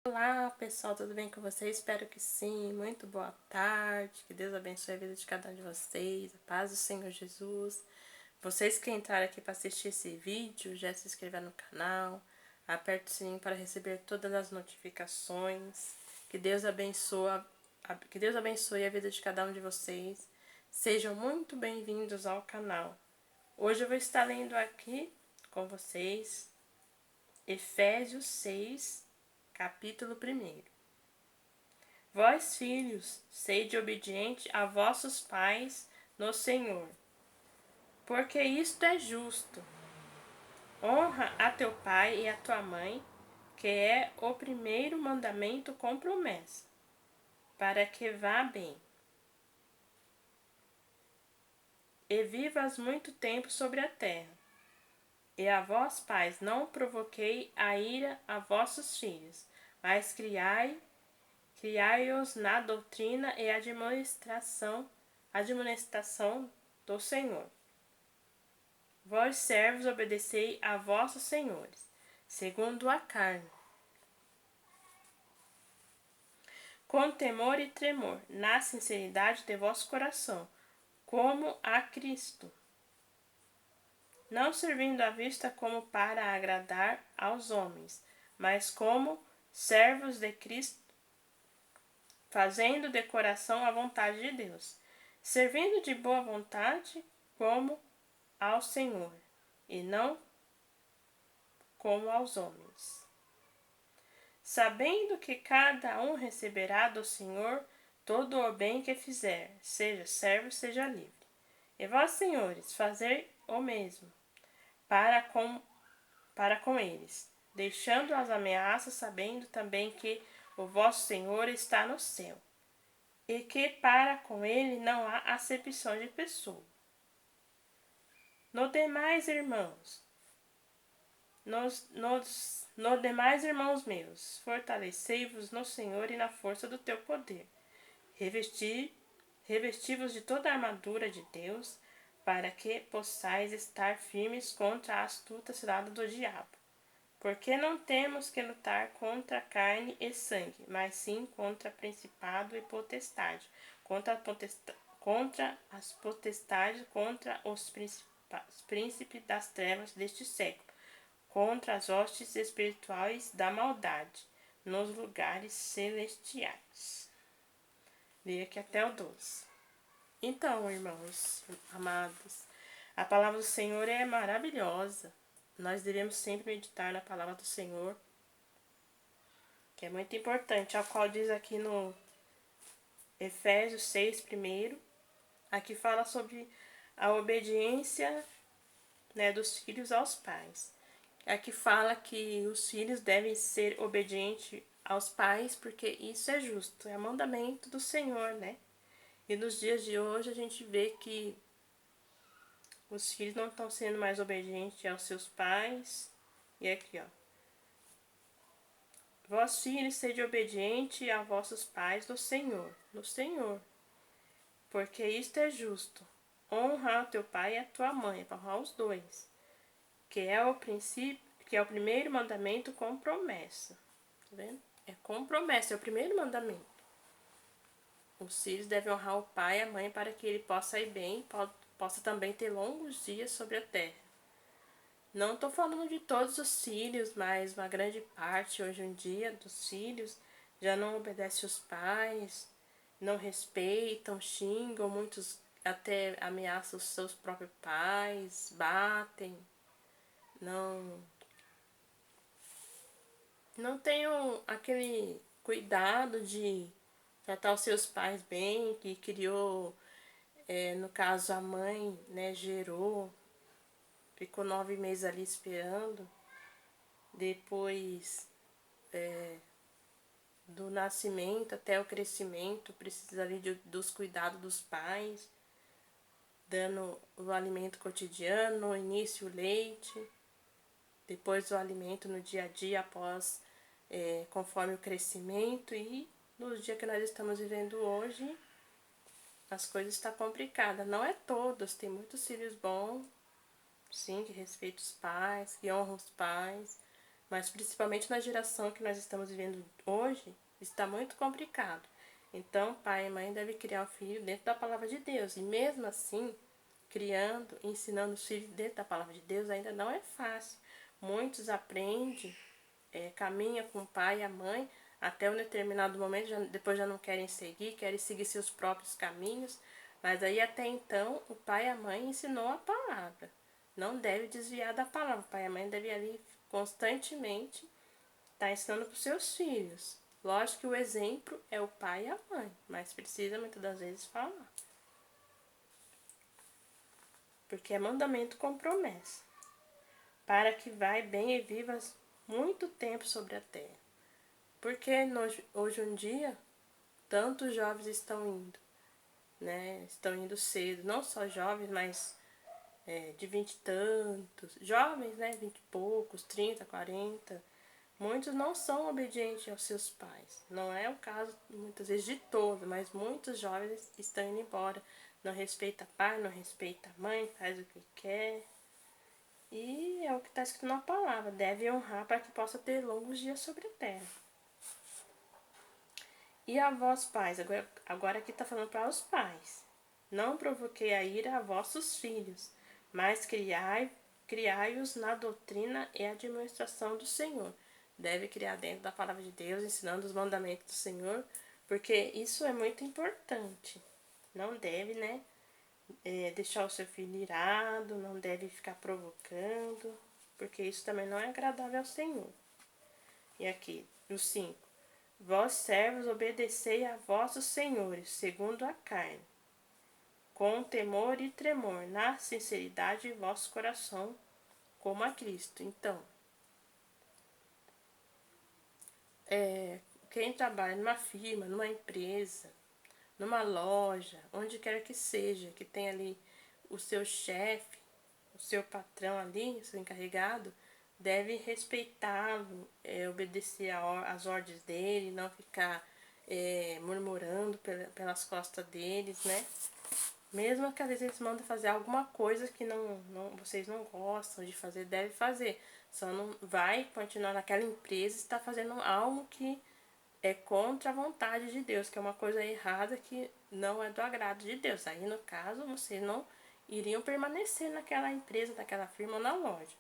Olá pessoal, tudo bem com vocês? Espero que sim, muito boa tarde, que Deus abençoe a vida de cada um de vocês, a paz do Senhor Jesus. Vocês que entraram aqui para assistir esse vídeo, já se inscrevam no canal, aperte o sininho para receber todas as notificações, que Deus abençoe a vida de cada um de vocês. Sejam muito bem-vindos ao canal. Hoje eu vou estar lendo aqui com vocês Efésios 6, capítulo 1. Vós, filhos, sede obediente a vossos pais no Senhor, porque isto é justo. Honra a teu pai e a tua mãe, que é o primeiro mandamento com promessa, para que vá bem e vivas muito tempo sobre a terra. E a vós, pais, não provoquei a ira a vossos filhos, mas criai-os na doutrina e admoestação do Senhor. Vós, servos, obedecei a vossos senhores, segundo a carne, com temor e tremor, na sinceridade de vosso coração, como a Cristo, não servindo à vista como para agradar aos homens, mas como servos de Cristo, fazendo de coração a vontade de Deus, servindo de boa vontade como ao Senhor, e não como aos homens, sabendo que cada um receberá do Senhor todo o bem que fizer, seja servo, seja livre. E vós, senhores, fazei o mesmo para com eles, deixando as ameaças, sabendo também que o vosso Senhor está no céu, e que para com ele não há acepção de pessoa. No demais, irmãos meus, fortalecei-vos no Senhor e na força do teu poder. Revesti-vos de toda a armadura de Deus, para que possais estar firmes contra a astuta cilada do diabo. Porque não temos que lutar contra carne e sangue, mas sim contra principado e potestade, contra as potestades, contra os príncipes das trevas deste século, contra as hostes espirituais da maldade nos lugares celestiais. Leia aqui até o 12. Então, irmãos amados, a palavra do Senhor é maravilhosa. Nós devemos sempre meditar na palavra do Senhor, que é muito importante, ao qual diz aqui no Efésios 6, primeiro, aqui fala sobre a obediência, né, dos filhos aos pais. Aqui fala que os filhos devem ser obedientes aos pais, porque isso é justo, é mandamento do Senhor, né? E nos dias de hoje a gente vê que os filhos não estão sendo mais obedientes aos seus pais. E aqui, ó. Vós, filhos, sede obediente a vossos pais no Senhor, porque isto é justo. Honra o teu pai e a tua mãe, para honrar os dois, que é o primeiro mandamento com promessa. Tá vendo? É com promessa, é o primeiro mandamento. Os filhos devem honrar o pai e a mãe para que ele possa ir bem, possa também ter longos dias sobre a terra. Não estou falando de todos os filhos, mas uma grande parte hoje em dia dos filhos já não obedece os pais, não respeitam, xingam, muitos até ameaçam os seus próprios pais, batem, não tenham aquele cuidado de tratar os seus pais bem, que criou, no caso a mãe, né, gerou, ficou 9 meses ali esperando, depois do nascimento até o crescimento, precisa ali dos cuidados dos pais, dando o alimento cotidiano, no início o leite, depois o alimento no dia a dia após, conforme o crescimento, e no dia que nós estamos vivendo hoje, as coisas estão complicadas. Não é todos, tem muitos filhos bons, sim, que respeitam os pais, que honram os pais, Mas principalmente na geração que nós estamos vivendo hoje, está muito complicado. Então, pai e mãe devem criar o filho dentro da palavra de Deus. E mesmo assim, criando, ensinando os filhos dentro da palavra de Deus, ainda não é fácil. Muitos aprendem, caminham com o pai e a mãe, até um determinado momento, depois já não querem seguir seus próprios caminhos. Mas aí até então, o pai e a mãe ensinou a palavra. Não deve desviar da palavra. O pai e a mãe devem ali constantemente estar ensinando para os seus filhos. Lógico que o exemplo é o pai e a mãe, mas precisa muitas das vezes falar. Porque é mandamento com promessa, para que vai bem e vivas muito tempo sobre a terra. Porque hoje em dia, tantos jovens estão indo, né? Estão indo cedo, não só jovens, mas de 20 e tantos, jovens, né? 20 e poucos, 30, 40. Muitos não são obedientes aos seus pais. Não é o caso, muitas vezes, de todos, mas muitos jovens estão indo embora. Não respeita pai, não respeita mãe, faz o que quer. E é o que está escrito na palavra. Deve honrar para que possa ter longos dias sobre a terra. E a vós, pais, agora aqui está falando para os pais. Não provoquei a ira a vossos filhos, mas criai-os na doutrina e administração do Senhor. Deve criar dentro da palavra de Deus, ensinando os mandamentos do Senhor, porque isso é muito importante. Não deve, né, deixar o seu filho irado, não deve ficar provocando, porque isso também não é agradável ao Senhor. E aqui, no 5. Vós, servos, obedecei a vossos senhores, segundo a carne, com temor e tremor, na sinceridade de vosso coração, como a Cristo. Então, quem trabalha numa firma, numa empresa, numa loja, onde quer que seja, que tem ali o seu chefe, o seu patrão ali, o seu encarregado, deve respeitá-lo, obedecer às ordens dele, não ficar murmurando pelas costas deles, né? Mesmo que às vezes eles mandam fazer alguma coisa que vocês não gostam de fazer, deve fazer. Só não vai continuar naquela empresa e está fazendo algo que é contra a vontade de Deus, que é uma coisa errada que não é do agrado de Deus. Aí, no caso, vocês não iriam permanecer naquela empresa, naquela firma ou na loja.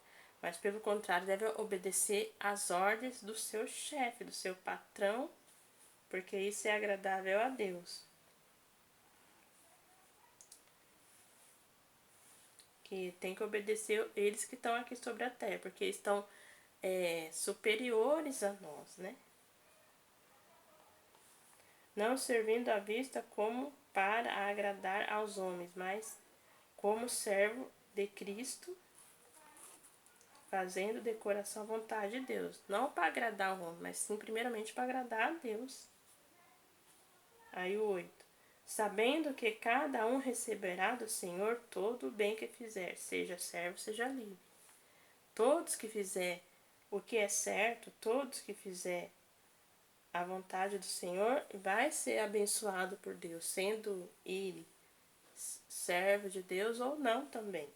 Mas, pelo contrário, deve obedecer às ordens do seu chefe, do seu patrão, porque isso é agradável a Deus. Que tem que obedecer eles que estão aqui sobre a terra, porque eles estão superiores a nós, né? Não servindo à vista como para agradar aos homens, mas como servo de Cristo, fazendo de coração a vontade de Deus. Não para agradar o homem, mas sim primeiramente para agradar a Deus. Aí o 8. Sabendo que cada um receberá do Senhor todo o bem que fizer, seja servo, seja livre. Todos que fizer o que é certo, todos que fizer a vontade do Senhor, vai ser abençoado por Deus, sendo ele servo de Deus ou não também.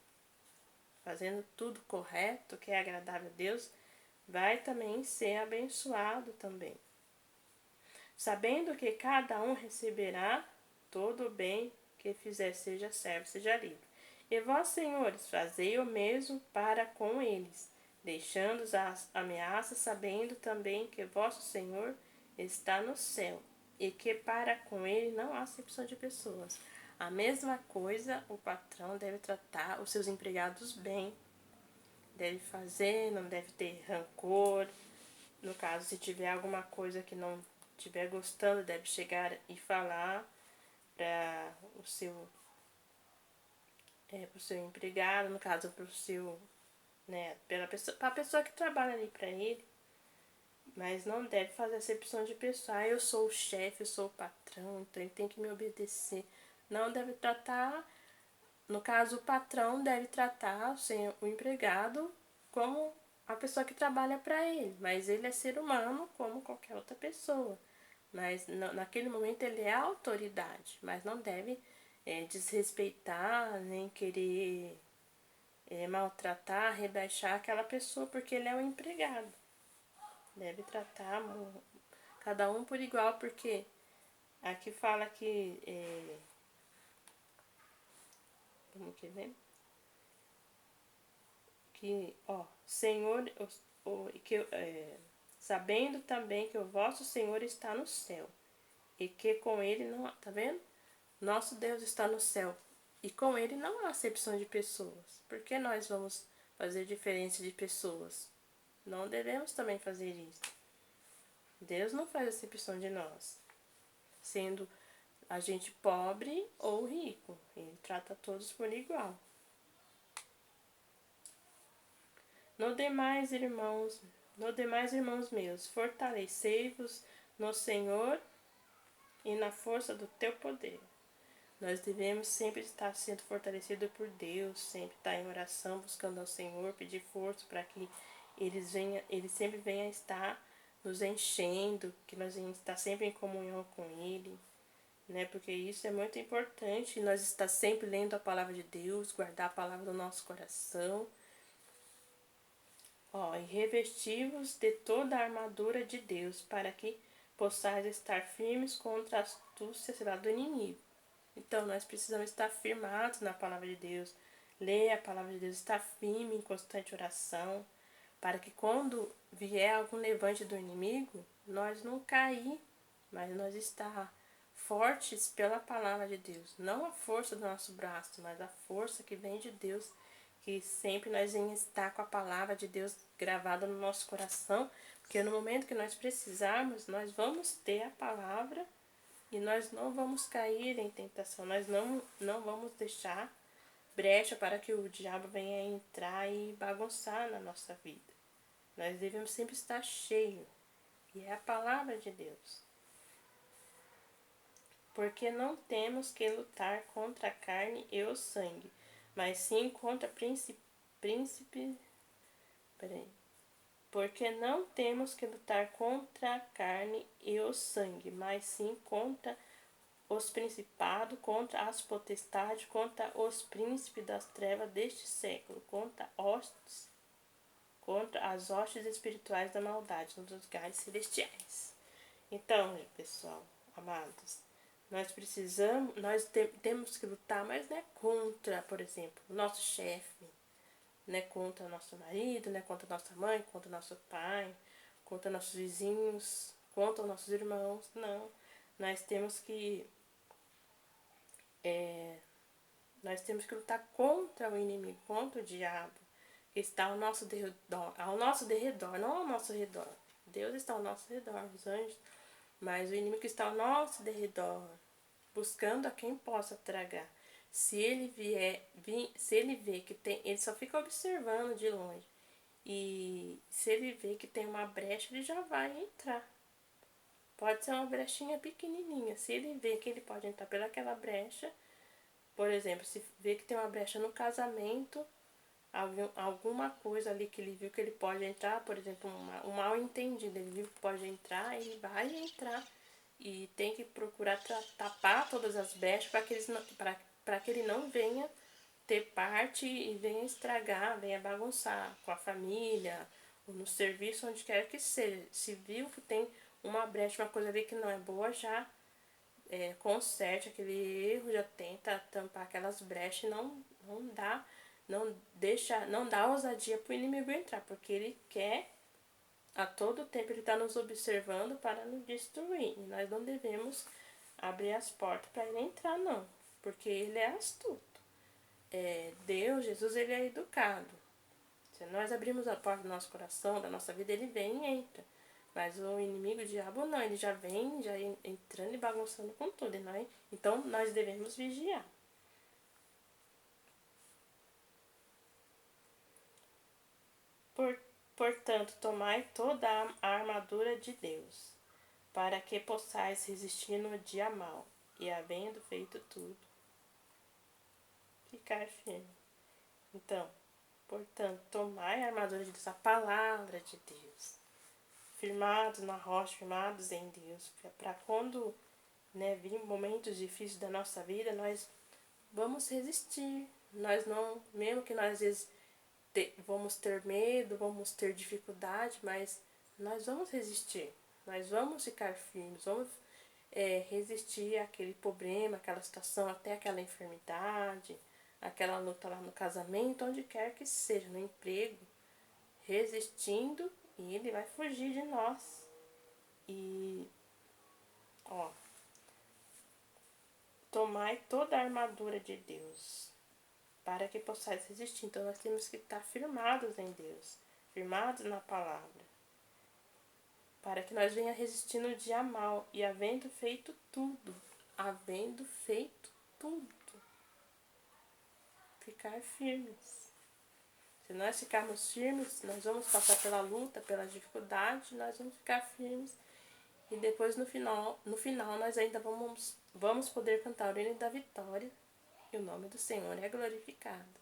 Fazendo tudo correto, que é agradável a Deus, vai também ser abençoado também. Sabendo que cada um receberá todo o bem que fizer, seja servo, seja livre. E vós, senhores, fazei o mesmo para com eles, deixando as ameaças, sabendo também que vosso Senhor está no céu, e que para com ele não há acepção de pessoas. A mesma coisa, o patrão deve tratar os seus empregados bem, deve fazer, não deve ter rancor. No caso, se tiver alguma coisa que não estiver gostando, deve chegar e falar para pro seu empregado, no caso, para o seu, né, para a pessoa que trabalha ali para ele. Mas não deve fazer acepção de pessoa. Ah, eu sou o chefe, eu sou o patrão, então ele tem que me obedecer. Não deve tratar, no caso, o patrão deve tratar o empregado como a pessoa que trabalha para ele. Mas ele é ser humano como qualquer outra pessoa. Mas naquele momento ele é a autoridade, mas não deve desrespeitar, nem querer maltratar, rebaixar aquela pessoa, porque ele é um empregado. deve tratar cada um por igual, porque aqui fala que, vamos que ver, que, ó, Senhor, sabendo também que o vosso Senhor está no céu, e que com ele não, tá vendo? Nosso Deus está no céu, e com ele não há acepção de pessoas. Por que nós vamos fazer diferença de pessoas? Não devemos também fazer isso. Deus não faz acepção de nós, sendo a gente pobre ou rico. Ele trata todos por igual. No demais, irmãos meus, fortalecei-vos no Senhor e na força do teu poder. Nós devemos sempre estar sendo fortalecidos por Deus, sempre estar em oração, buscando ao Senhor, pedir força para que Ele sempre venha estar nos enchendo, que nós venhamos estar sempre em comunhão com Ele, né? Porque isso é muito importante, nós estar sempre lendo a palavra de Deus, guardar a palavra no nosso coração. Ó, e revesti-vos de toda a armadura de Deus, para que possais estar firmes contra a astúcia do inimigo. Então, nós precisamos estar firmados na palavra de Deus, ler a palavra de Deus, estar firme em constante oração, para que quando vier algum levante do inimigo, nós não cair, mas nós estar fortes pela palavra de Deus. Não a força do nosso braço, mas a força que vem de Deus, que sempre nós vamos estar com a palavra de Deus gravada no nosso coração, porque no momento que nós precisarmos, nós vamos ter a palavra e nós não vamos cair em tentação, nós não vamos deixar brecha para que o diabo venha entrar e bagunçar na nossa vida. Nós devemos sempre estar cheios, e é a palavra de Deus. Porque não temos que lutar contra a carne e o sangue, mas sim contra príncipe. Peraí. Porque não temos que lutar contra a carne e o sangue, mas sim contra os principados, contra as potestades, contra os príncipes das trevas deste século, contra as hostes espirituais da maldade nos lugares celestiais. Então, pessoal, amados, temos que lutar, mas não é contra, por exemplo, o nosso chefe, não é contra o nosso marido, não é contra a nossa mãe, contra o nosso pai, contra nossos vizinhos, contra os nossos irmãos, não. Nós temos que nós temos que lutar contra o inimigo, contra o diabo, que está ao nosso derredor, não ao nosso redor. Deus está ao nosso redor, os anjos, mas o inimigo está ao nosso derredor, buscando a quem possa tragar. Se ele se ele vê que tem, ele só fica observando de longe. E se ele vê que tem uma brecha, ele já vai entrar. Pode ser uma brechinha pequenininha. Se ele vê que ele pode entrar pelaquela brecha, por exemplo, se vê que tem uma brecha no casamento, alguma coisa ali que ele viu que ele pode entrar, por exemplo, um mal entendido, ele viu que pode entrar, ele vai entrar e tem que procurar tapar todas as brechas para que ele não venha ter parte e venha estragar, venha bagunçar com a família, ou no serviço, onde quer que seja. Se viu que tem uma brecha, uma coisa ali que não é boa, já conserte aquele erro, já tenta tampar aquelas brechas e não dá ousadia para o inimigo entrar, porque ele quer, a todo tempo ele está nos observando para nos destruir. E nós não devemos abrir as portas para ele entrar, não, porque ele é astuto. Deus, Jesus, ele é educado. Se nós abrimos a porta do nosso coração, da nossa vida, ele vem e entra. Mas o inimigo, o diabo, não, ele já vem, já entrando e bagunçando com tudo. Então nós devemos vigiar. Portanto, tomai toda a armadura de Deus, para que possais resistir no dia mau, e havendo feito tudo, ficar firme. Então, portanto, tomai a armadura de Deus, a palavra de Deus, firmados na rocha, firmados em Deus, para quando vir momentos difíceis da nossa vida, nós vamos resistir. Nós não, mesmo que nós às vezes vamos ter medo, vamos ter dificuldade, mas nós vamos resistir. Nós vamos ficar firmes, vamos resistir àquele problema, àquela situação, até aquela enfermidade, aquela luta lá no casamento, onde quer que seja, no emprego, resistindo, e ele vai fugir de nós. E, ó, tomai toda a armadura de Deus, para que possais resistir. Então nós temos que estar firmados em Deus, firmados na palavra, para que nós venha resistir no dia mal, e havendo feito tudo, ficar firmes. Se nós ficarmos firmes, nós vamos passar pela luta, pela dificuldade, nós vamos ficar firmes. E depois no final nós ainda vamos poder cantar o hino da vitória. E o nome do Senhor é glorificado.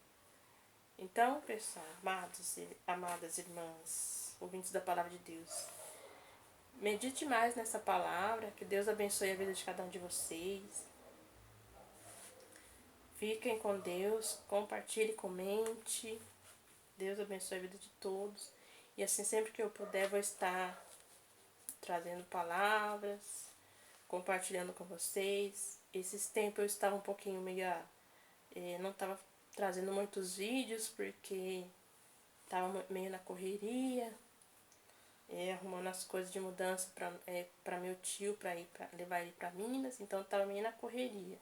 Então, pessoal, amados e amadas irmãs, ouvintes da palavra de Deus, medite mais nessa palavra, que Deus abençoe a vida de cada um de vocês. Fiquem com Deus, compartilhe, comente. Deus abençoe a vida de todos. E assim, sempre que eu puder, vou estar trazendo palavras, compartilhando com vocês. Esses tempos eu estava um pouquinho meio... não estava trazendo muitos vídeos, porque estava meio na correria, arrumando as coisas de mudança para meu tio, para levar ele para Minas. Então estava meio na correria.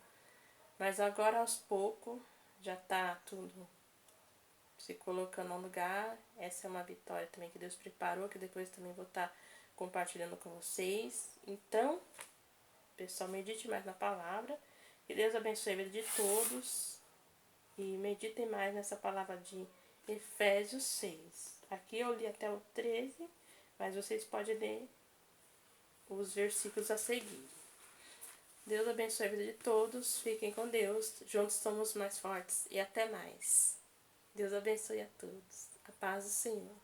Mas agora, aos poucos, já está tudo se colocando no lugar. Essa é uma vitória também que Deus preparou, que depois também vou estar compartilhando com vocês. Então, pessoal, medite mais na palavra. Que Deus abençoe a vida de todos. E meditem mais nessa palavra de Efésios 6. Aqui eu li até o 13, mas vocês podem ler os versículos a seguir. Deus abençoe a vida de todos. Fiquem com Deus. Juntos somos mais fortes. E até mais. Deus abençoe a todos. A paz do Senhor.